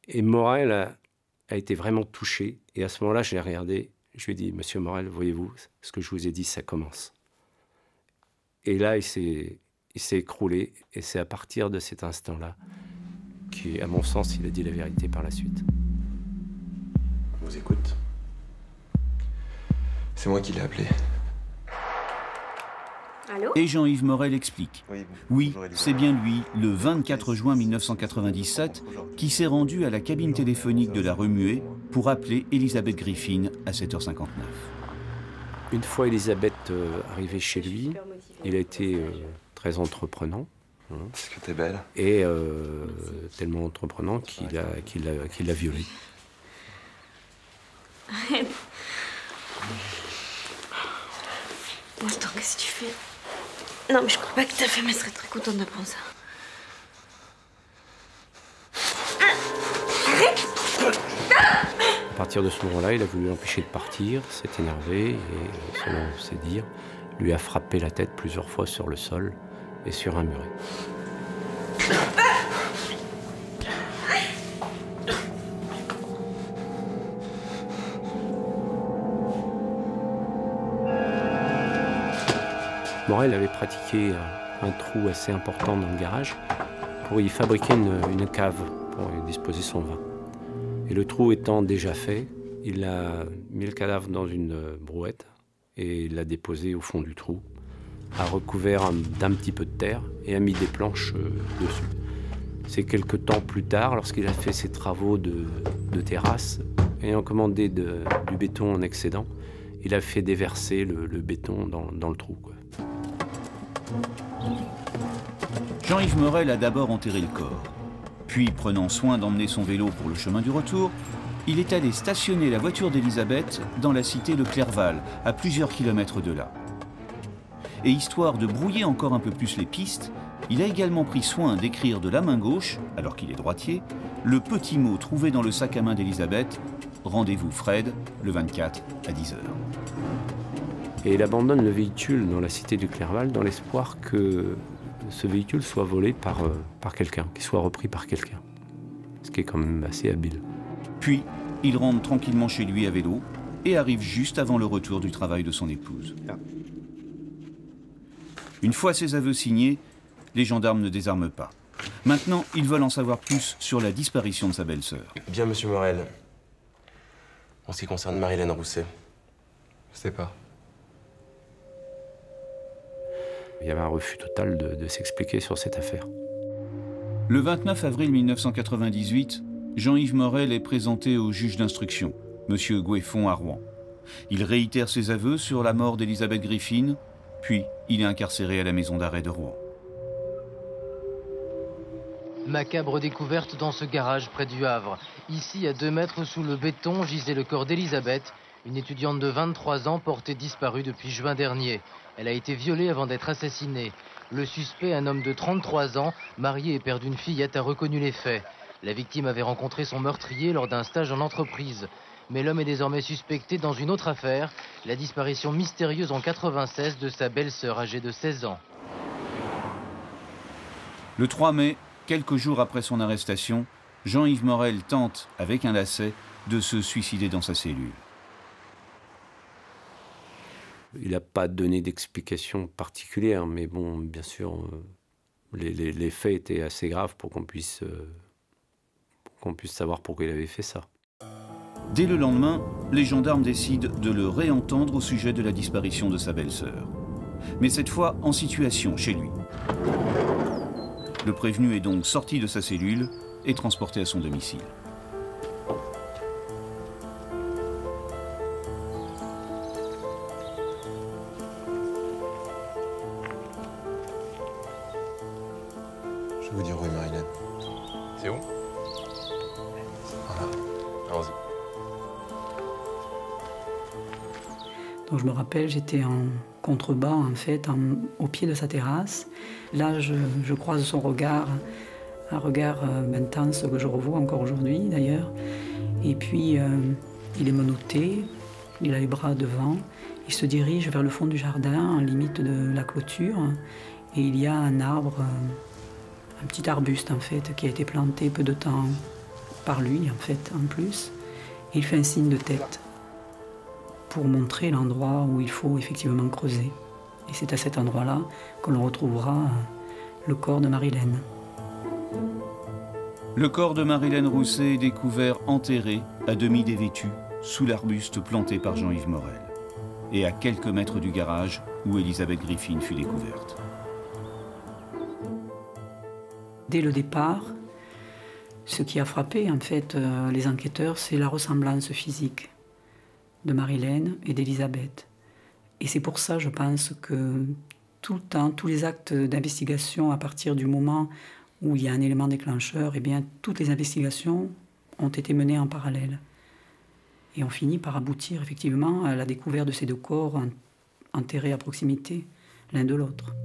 Et Morel a été vraiment touché. Et à ce moment-là, je l'ai regardé. Je lui ai dit « Monsieur Morel, voyez-vous, ce que je vous ai dit, ça commence. » Et là, il s'est écroulé. Et c'est à partir de cet instant-là qui, à mon sens, il a dit la vérité par la suite. On vous écoute. C'est moi qui l'ai appelé. Allô? Et Jean-Yves Morel explique. Oui, c'est bien lui, le 24 juin 1997, qui s'est rendu à la cabine téléphonique de la Remuée pour appeler Elisabeth Griffin à 7h59. Une fois Elisabeth arrivée chez lui, il a été très entreprenant. Parce que t'es belle. Et tellement entreprenant qu'il l'a violée. Arrête. Attends, qu'est-ce que tu fais? Non, mais je crois pas que ta femme serait très contente d'apprendre ça. Arrête! À partir de ce moment-là, il a voulu l'empêcher de partir, s'est énervé et, selon ses dires, lui a frappé la tête plusieurs fois sur le sol et sur un muret. Morel avait pratiqué un trou assez important dans le garage pour y fabriquer une cave pour y disposer son vin. Et le trou étant déjà fait, il a mis le cadavre dans une brouette et l'a déposé au fond du trou, a recouvert d'un petit peu de terre et a mis des planches dessus. C'est quelque temps plus tard, lorsqu'il a fait ses travaux de terrasse, ayant commandé du béton en excédent, il a fait déverser le béton dans le trou, quoi. Jean-Yves Morel a d'abord enterré le corps. Puis, prenant soin d'emmener son vélo pour le chemin du retour, il est allé stationner la voiture d'Elisabeth dans la cité de Clerval, à plusieurs kilomètres de là. Et histoire de brouiller encore un peu plus les pistes, il a également pris soin d'écrire de la main gauche, alors qu'il est droitier, le petit mot trouvé dans le sac à main d'Elisabeth, « Rendez-vous Fred, le 24 à 10h ». Et il abandonne le véhicule dans la cité du Clerval dans l'espoir que ce véhicule soit volé par quelqu'un, qu'il soit repris par quelqu'un. Ce qui est quand même assez habile. Puis, il rentre tranquillement chez lui à vélo et arrive juste avant le retour du travail de son épouse. Une fois ses aveux signés, les gendarmes ne désarment pas. Maintenant, ils veulent en savoir plus sur la disparition de sa belle-sœur. Bien, monsieur Morel. En ce qui concerne Marie-Hélène Rousset, je sais pas. Il y avait un refus total de s'expliquer sur cette affaire. Le 29 avril 1998, Jean-Yves Morel est présenté au juge d'instruction, M. Goueffon à Rouen. Il réitère ses aveux sur la mort d'Elisabeth Griffin, puis il est incarcéré à la maison d'arrêt de Rouen. Macabre découverte dans ce garage près du Havre. Ici, à 2 mètres sous le béton, gisait le corps d'Elisabeth, une étudiante de 23 ans portée disparue depuis juin dernier. Elle a été violée avant d'être assassinée. Le suspect, un homme de 33 ans, marié et père d'une fillette, a reconnu les faits. La victime avait rencontré son meurtrier lors d'un stage en entreprise. Mais l'homme est désormais suspecté dans une autre affaire, la disparition mystérieuse en 96 de sa belle-sœur âgée de 16 ans. Le 3 mai, quelques jours après son arrestation, Jean-Yves Morel tente, avec un lacet, de se suicider dans sa cellule. Il n'a pas donné d'explication particulière, mais bon, bien sûr, les faits étaient assez graves pour qu'on puisse savoir pourquoi il avait fait ça. Dès le lendemain, les gendarmes décident de le réentendre au sujet de la disparition de sa belle-sœur. Mais cette fois en situation chez lui. Le prévenu est donc sorti de sa cellule et transporté à son domicile. Je vais vous dire où est Marilène. C'est où? Voilà, allons-y. Donc je me rappelle, j'étais en contrebas, en fait, au pied de sa terrasse. Là, je croise son regard, un regard intense que je revois encore aujourd'hui, d'ailleurs. Et puis, il est menotté, il a les bras devant. Il se dirige vers le fond du jardin, en limite de la clôture. Et il y a un arbre, un petit arbuste, en fait, qui a été planté peu de temps par lui, en fait, en plus. Et il fait un signe de tête pour montrer l'endroit où il faut effectivement creuser. Et c'est à cet endroit-là qu'on retrouvera le corps de Marilène. Le corps de Marilène Rousset est découvert enterré, à demi dévêtu, sous l'arbuste planté par Jean-Yves Morel, et à quelques mètres du garage où Elisabeth Griffin fut découverte. Dès le départ, ce qui a frappé en fait les enquêteurs, c'est la ressemblance physique de Marilène et d'Elisabeth. Et c'est pour ça, je pense, que tout le temps, tous les actes d'investigation, à partir du moment où il y a un élément déclencheur, eh bien, toutes les investigations ont été menées en parallèle. Et on finit par aboutir effectivement à la découverte de ces 2 corps enterrés à proximité l'un de l'autre.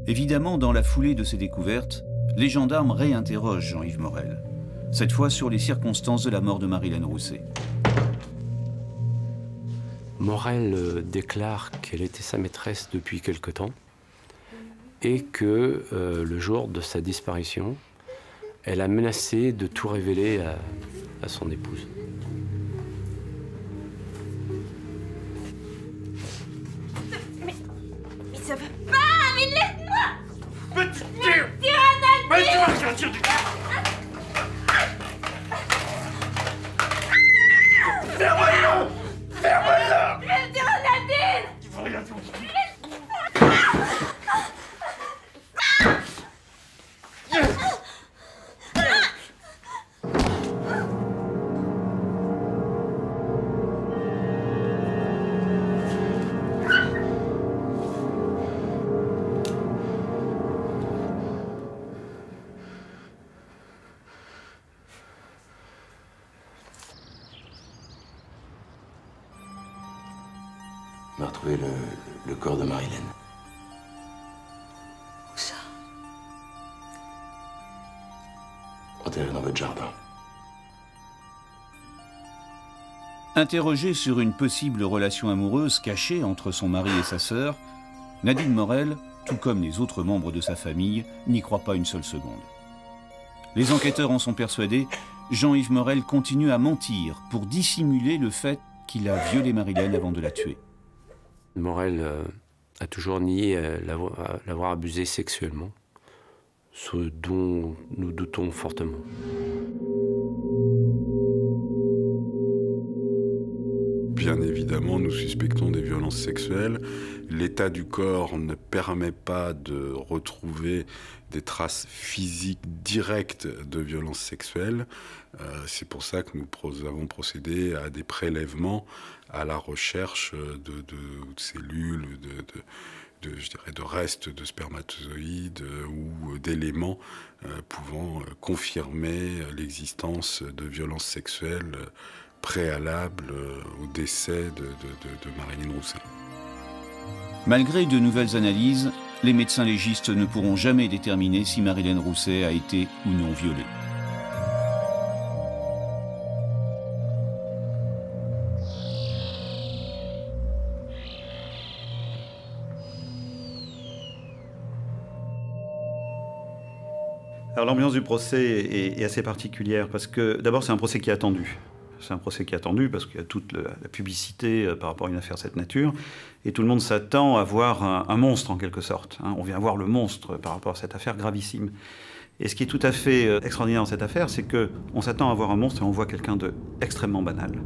Évidemment, dans la foulée de ces découvertes, les gendarmes réinterrogent Jean-Yves Morel, cette fois sur les circonstances de la mort de Marilène Rousset. Morel déclare qu'elle était sa maîtresse depuis quelque temps et que le jour de sa disparition, elle a menacé de tout révéler à son épouse. Mais ça va pas, mais laisse-moi! Mais tire! Mais tu vas rien dire du tout! Ferme-le! Ferme-le! Mais tire Nadine! Tu vas rien dire du tout! On a retrouvé le corps de Marilène. Où ça? Enterré dans votre jardin. Interrogée sur une possible relation amoureuse cachée entre son mari et sa sœur, Nadine Morel, tout comme les autres membres de sa famille, n'y croit pas une seule seconde. Les enquêteurs en sont persuadés, Jean-Yves Morel continue à mentir pour dissimuler le fait qu'il a violé Marilène avant de la tuer. Morel a toujours nié l'avoir abusée sexuellement, ce dont nous doutons fortement. Bien évidemment, nous suspectons des violences sexuelles. L'état du corps ne permet pas de retrouver des traces physiques directes de violences sexuelles. C'est pour ça que nous avons procédé à des prélèvements à la recherche de cellules, je dirais de restes de spermatozoïdes ou d'éléments pouvant confirmer l'existence de violences sexuelles préalables au décès de Marilyn Rousset. Malgré de nouvelles analyses, les médecins légistes ne pourront jamais déterminer si Marilyn Rousset a été ou non violée. Alors l'ambiance du procès est assez particulière parce que d'abord c'est un procès qui est attendu. C'est un procès qui est attendu parce qu'il y a toute la publicité par rapport à une affaire de cette nature et tout le monde s'attend à voir un monstre en quelque sorte. On vient voir le monstre par rapport à cette affaire gravissime. Et ce qui est tout à fait extraordinaire dans cette affaire, c'est qu'on s'attend à voir un monstre et on voit quelqu'un d'extrêmement banal.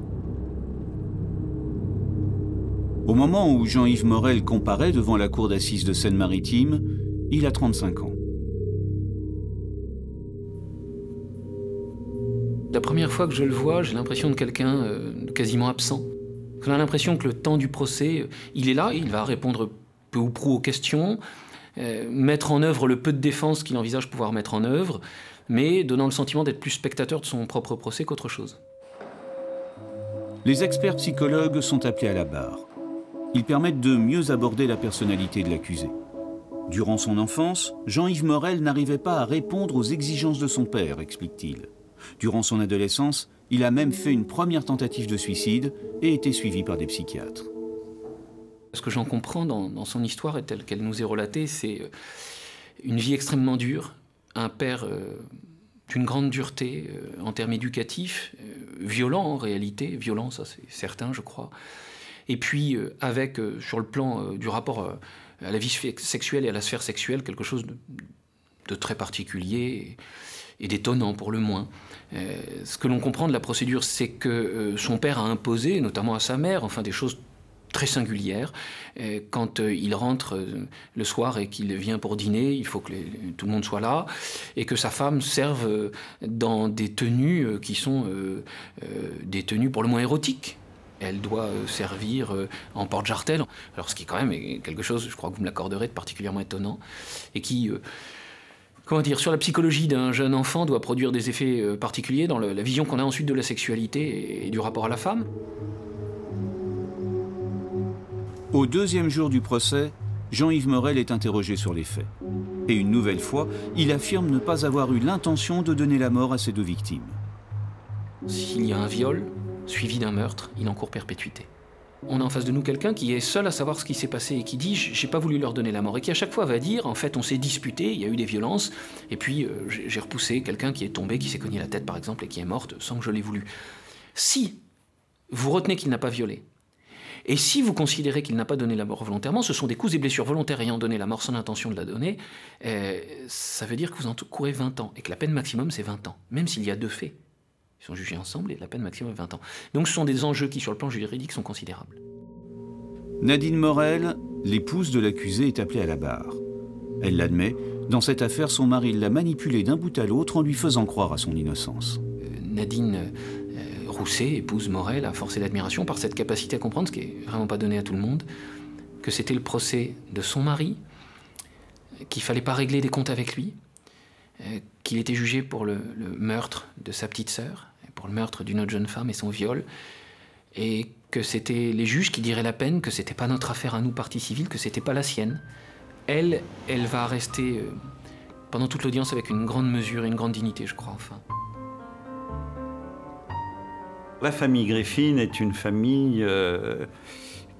Au moment où Jean-Yves Morel comparaît devant la cour d'assises de Seine-Maritime, il a 35 ans. La première fois que je le vois, j'ai l'impression de quelqu'un de quasiment absent. On a l'impression que le temps du procès, il est là, il va répondre peu ou prou aux questions, mettre en œuvre le peu de défense qu'il envisage pouvoir mettre en œuvre, mais donnant le sentiment d'être plus spectateur de son propre procès qu'autre chose. Les experts psychologues sont appelés à la barre. Ils permettent de mieux aborder la personnalité de l'accusé. Durant son enfance, Jean-Yves Morel n'arrivait pas à répondre aux exigences de son père, explique-t-il. Durant son adolescence, il a même fait une première tentative de suicide et été suivi par des psychiatres. Ce que j'en comprends dans son histoire, et telle qu'elle nous est relatée, c'est une vie extrêmement dure, un père d'une grande dureté en termes éducatifs, violent en réalité, violent ça c'est certain je crois, et puis avec sur le plan du rapport à la vie sexuelle et à la sphère sexuelle, quelque chose de très particulier et d'étonnant pour le moins. Ce que l'on comprend de la procédure, c'est que son père a imposé, notamment à sa mère, enfin des choses très singulières. Quand il rentre le soir et qu'il vient pour dîner, il faut que tout le monde soit là, et que sa femme serve dans des tenues qui sont des tenues pour le moins érotiques. Elle doit servir en porte-jartel, alors ce qui quand même est quelque chose, je crois que vous me l'accorderez, de particulièrement étonnant, et qui... comment dire, sur la psychologie d'un jeune enfant doit produire des effets particuliers dans la vision qu'on a ensuite de la sexualité et du rapport à la femme. Au deuxième jour du procès, Jean-Yves Morel est interrogé sur les faits. Et une nouvelle fois, il affirme ne pas avoir eu l'intention de donner la mort à ses deux victimes. S'il y a un viol suivi d'un meurtre, il encourt perpétuité. On a en face de nous quelqu'un qui est seul à savoir ce qui s'est passé et qui dit « j'ai pas voulu leur donner la mort » et qui à chaque fois va dire « en fait on s'est disputé, il y a eu des violences et puis j'ai repoussé quelqu'un qui est tombé, qui s'est cogné la tête par exemple et qui est morte sans que je l'ai voulu ». Si vous retenez qu'il n'a pas violé et si vous considérez qu'il n'a pas donné la mort volontairement, ce sont des coups et blessures volontaires ayant donné la mort sans intention de la donner, ça veut dire que vous encourez 20 ans et que la peine maximum c'est 20 ans, même s'il y a deux faits. Ils sont jugés ensemble et la peine maximum est 20 ans. Donc ce sont des enjeux qui, sur le plan juridique, sont considérables. Nadine Morel, l'épouse de l'accusé, est appelée à la barre. Elle l'admet, dans cette affaire, son mari l'a manipulée d'un bout à l'autre en lui faisant croire à son innocence. Nadine Rousset, épouse Morel, a forcé l'admiration par cette capacité à comprendre, ce qui n'est vraiment pas donné à tout le monde, que c'était le procès de son mari, qu'il ne fallait pas régler des comptes avec lui, qu'il était jugé pour le meurtre de sa petite sœur, pour le meurtre d'une autre jeune femme et son viol, et que c'était les juges qui diraient la peine, que c'était pas notre affaire à nous, partie civile, que c'était pas la sienne. Elle va rester pendant toute l'audience avec une grande mesure et une grande dignité, je crois, enfin. La famille Griffin est une famille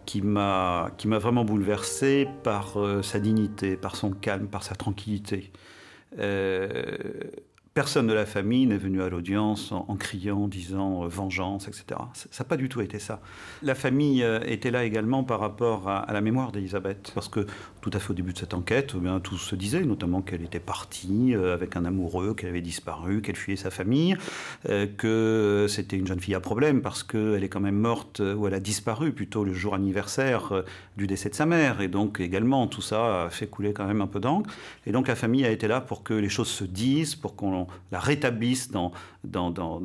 qui m'a vraiment bouleversé par sa dignité, par son calme, par sa tranquillité. Personne de la famille n'est venu à l'audience en criant, en disant vengeance, etc. Ça n'a pas du tout été ça. La famille était là également par rapport à la mémoire d'Elisabeth, parce que tout à fait au début de cette enquête, eh bien, tout se disait, notamment qu'elle était partie avec un amoureux, qu'elle avait disparu, qu'elle fuyait sa famille, que c'était une jeune fille à problème parce qu'elle est quand même morte, ou elle a disparu plutôt le jour anniversaire du décès de sa mère. Et donc également, tout ça a fait couler quand même un peu d'encre. Et donc la famille a été là pour que les choses se disent, pour qu'on la rétablisse dans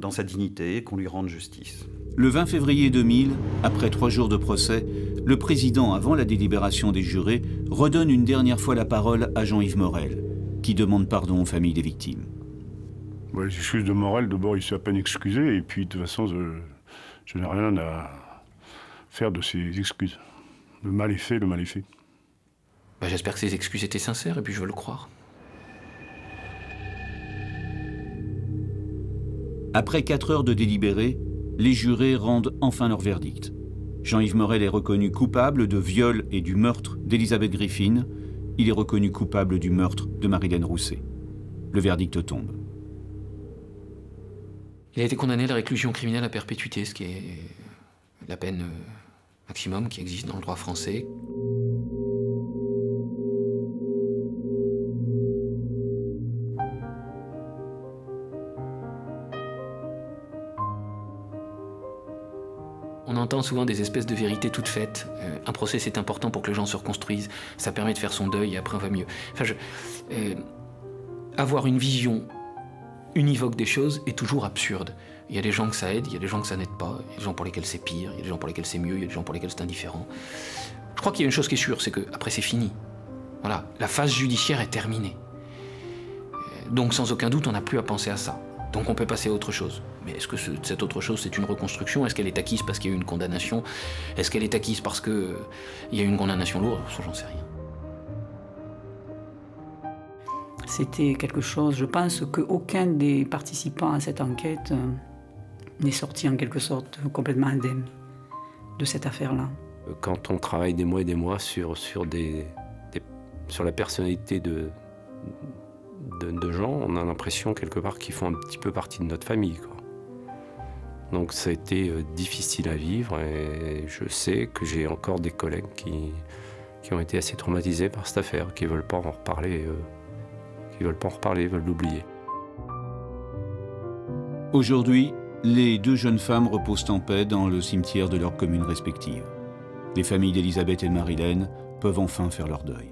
sa dignité, qu'on lui rende justice. Le 20 février 2000, après 3 jours de procès, le président, avant la délibération des jurés, redonne une dernière fois la parole à Jean-Yves Morel, qui demande pardon aux familles des victimes. Ouais, les excuses de Morel, d'abord, il s'est à peine excusé, et puis de toute façon, je n'ai rien à faire de ces excuses. Le mal est fait, le mal est fait. Bah, j'espère que ces excuses étaient sincères, et puis je veux le croire. Après 4 heures de délibéré, les jurés rendent enfin leur verdict. Jean-Yves Morel est reconnu coupable de viol et du meurtre d'Elisabeth Griffin. Il est reconnu coupable du meurtre de Marilène Rousset. Le verdict tombe. Il a été condamné à la réclusion criminelle à perpétuité, ce qui est la peine maximum qui existe dans le droit français. On entend souvent des espèces de vérités toutes faites. Un procès, c'est important pour que les gens se reconstruisent. Ça permet de faire son deuil et après on va mieux. Enfin, avoir une vision univoque des choses est toujours absurde. Il y a des gens que ça aide, il y a des gens que ça n'aide pas. Il y a des gens pour lesquels c'est pire, il y a des gens pour lesquels c'est mieux, il y a des gens pour lesquels c'est indifférent. Je crois qu'il y a une chose qui est sûre, c'est qu'après c'est fini. Voilà, la phase judiciaire est terminée. Donc sans aucun doute, on n'a plus à penser à ça. Donc on peut passer à autre chose. Mais est-ce que cette autre chose, c'est une reconstruction? Est-ce qu'elle est acquise parce qu'il y a eu une condamnation? Est-ce qu'elle est acquise parce qu'il y a eu une condamnation lourde? Ça, j'en sais rien. C'était quelque chose, je pense qu'aucun des participants à cette enquête n'est sorti en quelque sorte complètement indemne de cette affaire-là. Quand on travaille des mois et des mois sur la personnalité de gens, on a l'impression quelque part qu'ils font un petit peu partie de notre famille, quoi. Donc ça a été difficile à vivre et je sais que j'ai encore des collègues qui ont été assez traumatisés par cette affaire, qui ne veulent pas en reparler, veulent l'oublier. Aujourd'hui, les 2 jeunes femmes reposent en paix dans le cimetière de leurs communes respectives. Les familles d'Elisabeth et de Marilène peuvent enfin faire leur deuil.